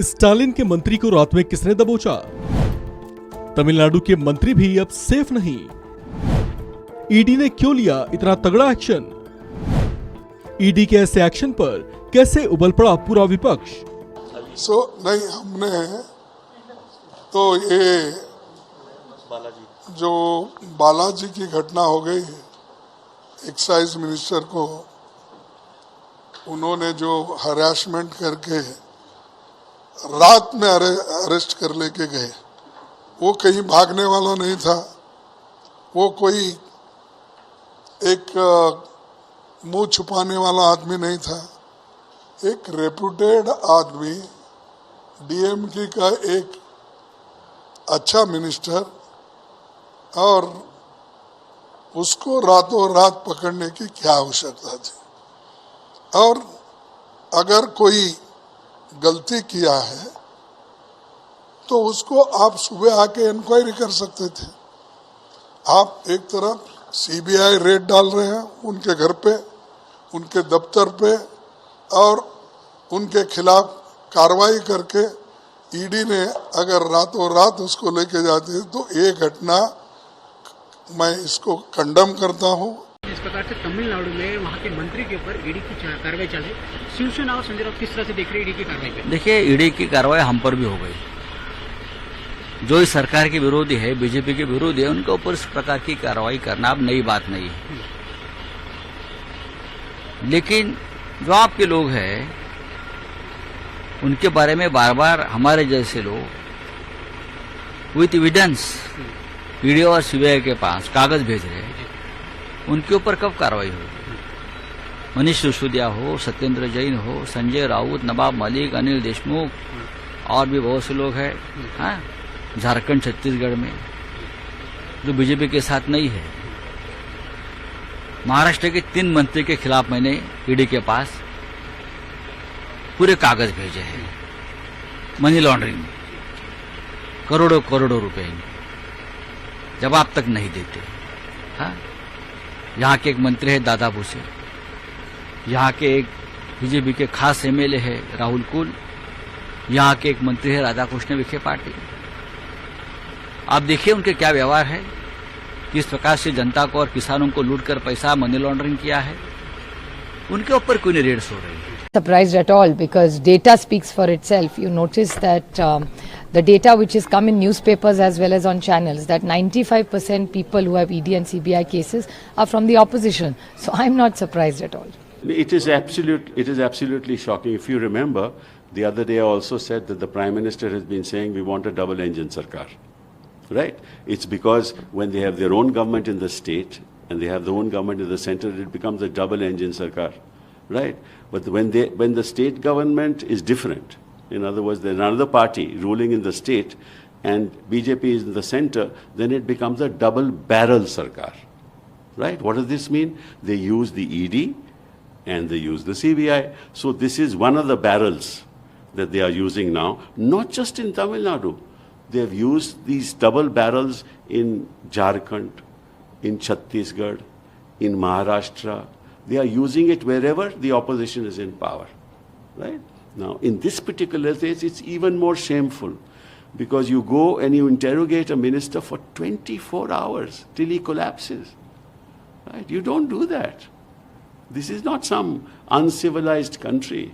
Stalin के मंत्री को रात में किसने दबोचा? तमिलनाडु के मंत्री भी अब सेफ नहीं। ईडी ने क्यों लिया इतना तगड़ा एक्शन? ईडी के ऐसे एक्शन पर कैसे उबल पड़ा पूरा विपक्ष? नहीं, हमने तो ये जो बालाजी की घटना हो गई, एक्साइज मिनिस्टर को उन्होंने जो हरासमेंट करके रात में अरेस्ट कर लेके गए, वो कहीं भागने वाला नहीं था। वो कोई एक मुंह छुपाने वाला आदमी नहीं था। एक रेप्यूटेड आदमी, डीएमके का एक अच्छा मिनिस्टर, और उसको रातों रात पकड़ने की क्या आवश्यकता थी? और अगर कोई गलती किया है तो उसको आप सुबह आके इंक्वायरी कर सकते थे। आप एक तरफ सीबीआई रेड डाल रहे हैं उनके घर पे, उनके दफ्तर पे, और उनके खिलाफ कार्रवाई करके ईडी ने अगर रातों रात उसको लेके जाती है तो ये घटना मैं इसको कंडम करता हूँ। इस प्रकार से तमिलनाडु में वहाँ के मंत्री के ऊपर ईडी की कार्रवाई चल रही है। शिवसेना और संजय राउत किस तरह से देख रहे हैं ईडी की कार्रवाई पे? देखिए, ईडी की कार्रवाई हम पर भी हो गई। जो इस सरकार के विरोधी है, बीजेपी के विरोधी है, उनके ऊपर इस प्रकार की कार्रवाई करना अब नई बात नहीं है। लेकिन जो आपके लोग हैं, उनके बारे में बार बार हमारे जैसे लोग विथ एविडेंस ईडी और सीबीआई के पास कागज भेज रहे हैं, उनके ऊपर कब कार्रवाई होगी? मनीष सिसोदिया हो, सत्येंद्र जैन हो, संजय राउत, नवाब मलिक, अनिल देशमुख और भी बहुत से लोग हैं, हाँ, झारखंड छत्तीसगढ़ में जो बीजेपी के साथ नहीं है। महाराष्ट्र के 3 मंत्री के खिलाफ मैंने ईडी के पास पूरे कागज भेजे हैं, मनी लॉन्ड्रिंग, करोड़ों करोड़ों रुपए, जवाब तक नहीं देते। हाँ, यहाँ के एक मंत्री है दादा भूसे, यहाँ के एक बीजेपी के खास एमएलए है राहुल कुल, यहाँ के एक मंत्री है राधाकृष्ण विखे पाटिल। आप देखिए उनके क्या व्यवहार है, किस प्रकार से जनता को और किसानों को लूट कर पैसा मनी लॉन्ड्रिंग किया है, उनके ऊपर कोई रेड्स हो रही है। Surprised at all, because data speaks for itself. You notice that the data which has come in newspapers as well as on channels, that 95% people who have ED and CBI cases are from the opposition. So I'm not surprised at all. It is absolutely shocking. If you remember, the other day I also said that the Prime Minister has been saying we want a double engine sarkar. Right? It's because when they have their own government in the state and they have their own government in the center, it becomes a double engine sarkar. Right? But when the state government is different, in other words, there's another party ruling in the state and BJP is in the center, then it becomes a double barrel sarkar. Right? What does this mean? They use the ED and they use the CBI. So this is one of the barrels that they are using now, not just in Tamil Nadu. They have used these double barrels in Jharkhand, in Chhattisgarh, in Maharashtra. They are using it wherever the opposition is in power, right? Now, in this particular case, it's even more shameful because you go and you interrogate a minister for 24 hours till he collapses, right? You don't do that. This is not some uncivilized country.